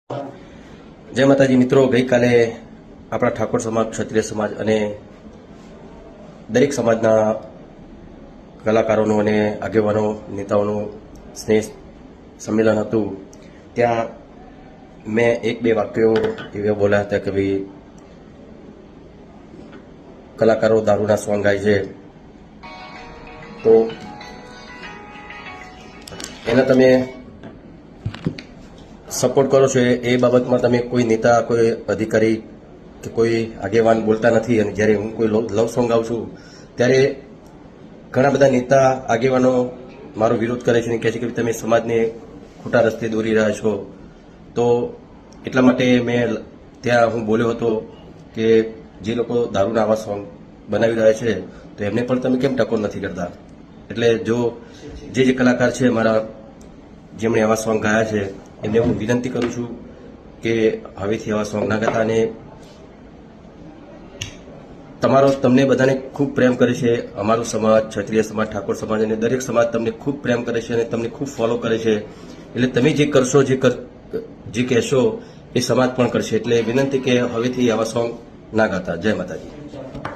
જય માતાજી મિત્રો, ગઈકાલે આપણા ઠાકોર સમાજ, ક્ષત્રિય સમાજ અને દરેક સમાજના કલાકારોનું અને આગેવાનો, નેતાઓનું સ્નેહ સંમેલન હતું. ત્યાં મેં એક બે વાક્યો એવા બોલ્યા હતા કે ભાઈ કલાકારો દારૂના સોંગ ગાય છે, તો એને તમે સપોર્ટ કરો છો. એ બાબતમાં તમે કોઈ નેતા, કોઈ અધિકારી કે કોઈ આગેવાન બોલતા નથી. અને જ્યારે હું કોઈ લવ સોંગ ગાઉં છું ત્યારે ઘણા બધા નેતા, આગેવાનો મારો વિરોધ કરે છે અને કહે છે કે તમે સમાજને ખોટા રસ્તે દોરી રહ્યા છો. તો એટલા માટે મેં ત્યાં હું બોલ્યો હતો કે જે લોકો દારૂના આવા સોંગ બનાવી રહ્યા છે તો એમને પણ તમે કેમ ટકોર નથી કરતા. એટલે જો જે કલાકાર છે મારા, જેમણે આવા સોંગ ગાયા છે, એમને હું વિનંતી કરું છું કે હવેથી આવા સોંગ ના ગાતા. અને તમને બધાને ખૂબ પ્રેમ કરે છે. અમારો સમાજ, ક્ષત્રિય સમાજ, ઠાકોર સમાજ અને દરેક સમાજ તમને ખૂબ પ્રેમ કરે છે અને તમને ખૂબ ફોલો કરે છે. એટલે તમે જે કરશો, જે કહેશો એ સમાજ પણ કરશે. એટલે વિનંતી કે હવેથી આવા સોંગ ના ગાતા. જય માતાજી.